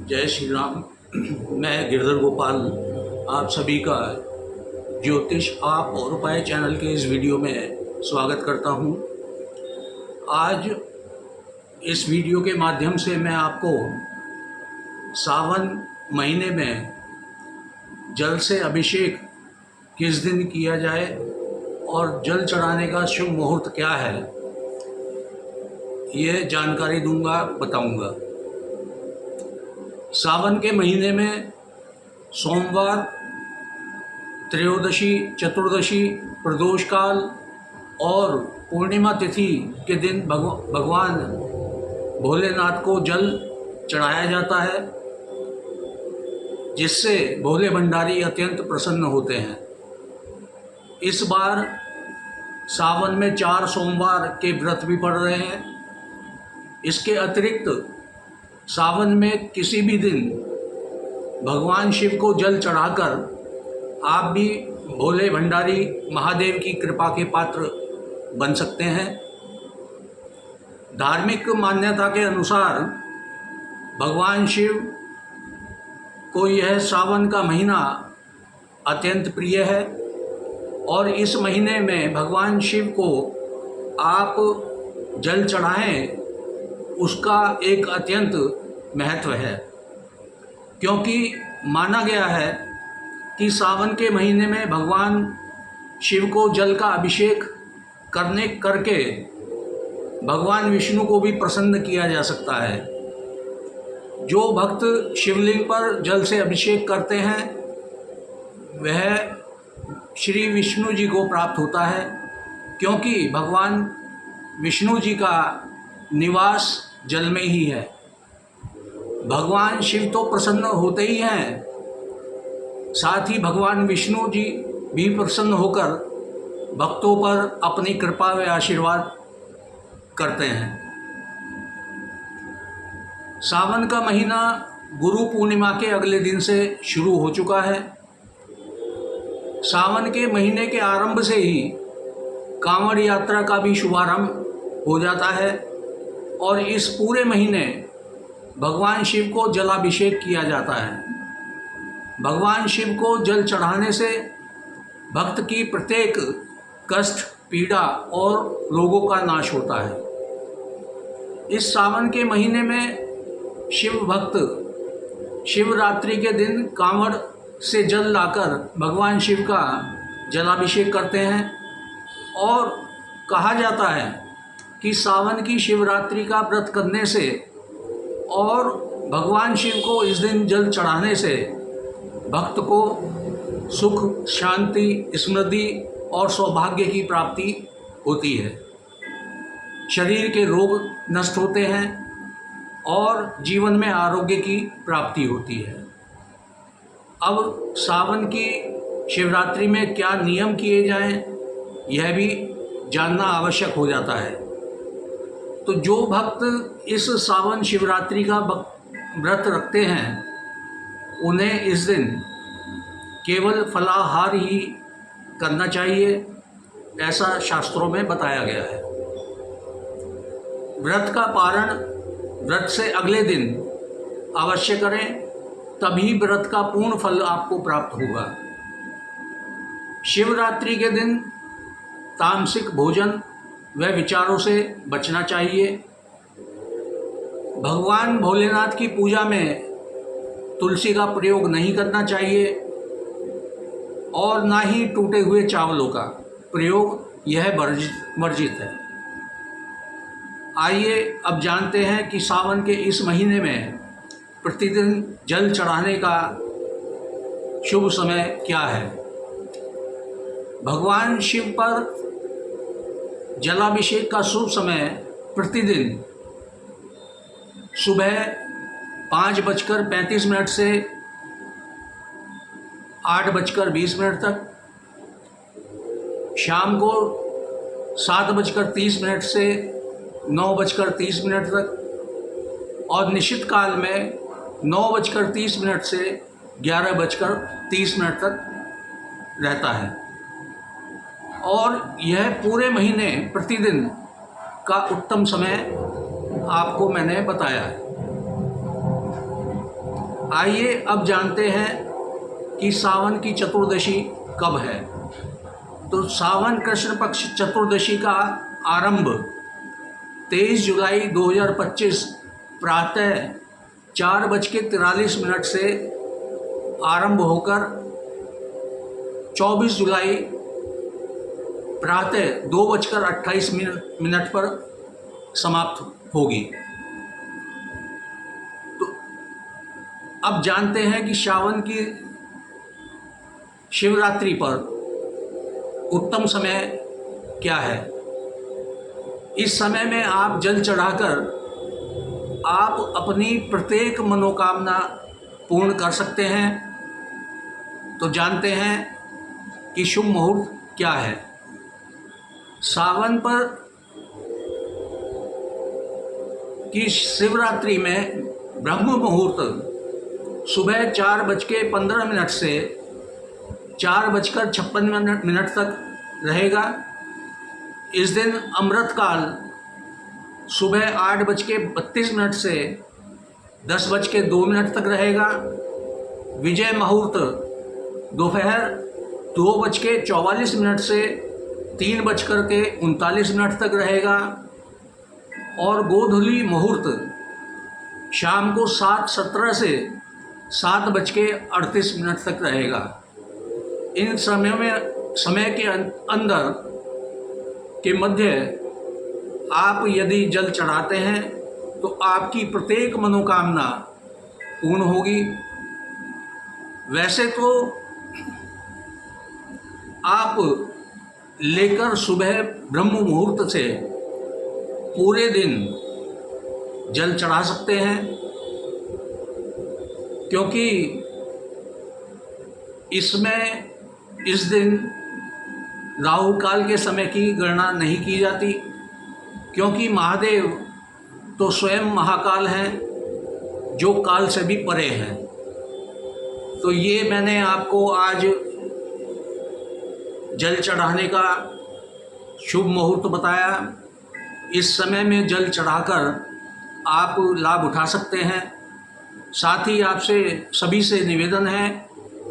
जय श्री राम। मैं गिरधर गोपाल आप सभी का ज्योतिष आप और उपाय चैनल के इस वीडियो में स्वागत करता हूं। आज इस वीडियो के माध्यम से मैं आपको सावन महीने में जल से अभिषेक किस दिन किया जाए और जल चढ़ाने का शुभ मुहूर्त क्या है, ये जानकारी दूंगा, बताऊंगा। सावन के महीने में सोमवार, त्रयोदशी, चतुर्दशी, प्रदोष काल और पूर्णिमा तिथि के दिन भगवान भोलेनाथ को जल चढ़ाया जाता है, जिससे भोले भंडारी अत्यंत प्रसन्न होते हैं। इस बार सावन में 4 सोमवार के व्रत भी पड़ रहे हैं। इसके अतिरिक्त सावन में किसी भी दिन भगवान शिव को जल चढ़ाकर आप भी भोले भंडारी महादेव की कृपा के पात्र बन सकते हैं। धार्मिक मान्यता के अनुसार भगवान शिव को यह सावन का महीना अत्यंत प्रिय है और इस महीने में भगवान शिव को आप जल चढ़ाएं, उसका एक अत्यंत महत्व है, क्योंकि माना गया है कि सावन के महीने में भगवान शिव को जल का अभिषेक करके भगवान विष्णु को भी प्रसन्न किया जा सकता है। जो भक्त शिवलिंग पर जल से अभिषेक करते हैं वह श्री विष्णु जी को प्राप्त होता है, क्योंकि भगवान विष्णु जी का निवास जल में ही है। भगवान शिव तो प्रसन्न होते ही हैं, साथ ही भगवान विष्णु जी भी प्रसन्न होकर भक्तों पर अपनी कृपा व आशीर्वाद करते हैं। सावन का महीना गुरु पूर्णिमा के अगले दिन से शुरू हो चुका है। सावन के महीने के आरंभ से ही कांवड़ यात्रा का भी शुभारंभ हो जाता है और इस पूरे महीने भगवान शिव को जलाभिषेक किया जाता है। भगवान शिव को जल चढ़ाने से भक्त की प्रत्येक कष्ट, पीड़ा और रोगों का नाश होता है। इस सावन के महीने में शिव भक्त शिवरात्रि के दिन कांवड़ से जल लाकर भगवान शिव का जलाभिषेक करते हैं और कहा जाता है कि सावन की शिवरात्रि का व्रत करने से और भगवान शिव को इस दिन जल चढ़ाने से भक्त को सुख, शांति, समृद्धि और सौभाग्य की प्राप्ति होती है। शरीर के रोग नष्ट होते हैं और जीवन में आरोग्य की प्राप्ति होती है। अब सावन की शिवरात्रि में क्या नियम किए जाएं, यह भी जानना आवश्यक हो जाता है। तो जो भक्त इस सावन शिवरात्रि का व्रत रखते हैं उन्हें इस दिन केवल फलाहार ही करना चाहिए, ऐसा शास्त्रों में बताया गया है। व्रत का पारण व्रत से अगले दिन अवश्य करें, तभी व्रत का पूर्ण फल आपको प्राप्त होगा। शिवरात्रि के दिन तामसिक भोजन व विचारों से बचना चाहिए। भगवान भोलेनाथ की पूजा में तुलसी का प्रयोग नहीं करना चाहिए और ना ही टूटे हुए चावलों का प्रयोग, यह वर्जित है। आइए अब जानते हैं कि सावन के इस महीने में प्रतिदिन जल चढ़ाने का शुभ समय क्या है। भगवान शिव पर जलाभिषेक का शुभ समय प्रतिदिन सुबह 5:35 से 8:20 तक, शाम को 7:30 से 9:30 तक और निश्चित काल में 9:30 से 11:30 तक रहता है। और यह पूरे महीने प्रतिदिन का उत्तम समय आपको मैंने बताया है। आइए अब जानते हैं कि सावन की चतुर्दशी कब है। तो सावन कृष्ण पक्ष चतुर्दशी का आरंभ 23 जुलाई 2025 प्रातः 4:43 से आरंभ होकर 24 जुलाई प्रातः 2:28 पर समाप्त होगी। तो अब जानते हैं कि सावन की शिवरात्रि पर उत्तम समय क्या है। इस समय में आप जल चढ़ाकर आप अपनी प्रत्येक मनोकामना पूर्ण कर सकते हैं। तो जानते हैं कि शुभ मुहूर्त क्या है। सावन पर की शिवरात्रि में ब्रह्म मुहूर्त सुबह 4:15 से 4:56 तक रहेगा। इस दिन अमृत काल सुबह 8:32 से 10:02 तक रहेगा। विजय मुहूर्त दोपहर 2:44 से 3:39 तक रहेगा और गोधूली मुहूर्त शाम को 7:17 से 7:38 तक रहेगा। इन समय के अंदर के मध्य आप यदि जल चढ़ाते हैं तो आपकी प्रत्येक मनोकामना पूर्ण होगी। वैसे तो आप लेकर सुबह ब्रह्म मुहूर्त से पूरे दिन जल चढ़ा सकते हैं, क्योंकि इसमें इस दिन राहु काल के समय की गणना नहीं की जाती, क्योंकि महादेव तो स्वयं महाकाल हैं जो काल से भी परे हैं। तो ये मैंने आपको आज जल चढ़ाने का शुभ मुहूर्त बताया। इस समय में जल चढ़ाकर आप लाभ उठा सकते हैं। साथ ही आपसे सभी से निवेदन है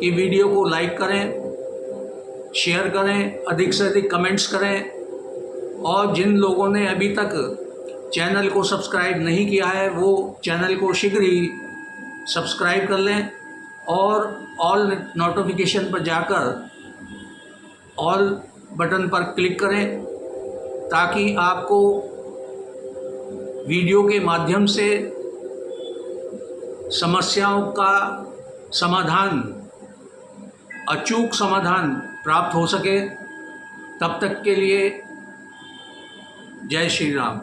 कि वीडियो को लाइक करें, शेयर करें, अधिक से अधिक कमेंट्स करें और जिन लोगों ने अभी तक चैनल को सब्सक्राइब नहीं किया है वो चैनल को शीघ्र ही सब्सक्राइब कर लें और ऑल नोटिफिकेशन पर जाकर ऑल बटन पर क्लिक करें, ताकि आपको वीडियो के माध्यम से समस्याओं का समाधान, अचूक समाधान प्राप्त हो सके। तब तक के लिए जय श्री राम।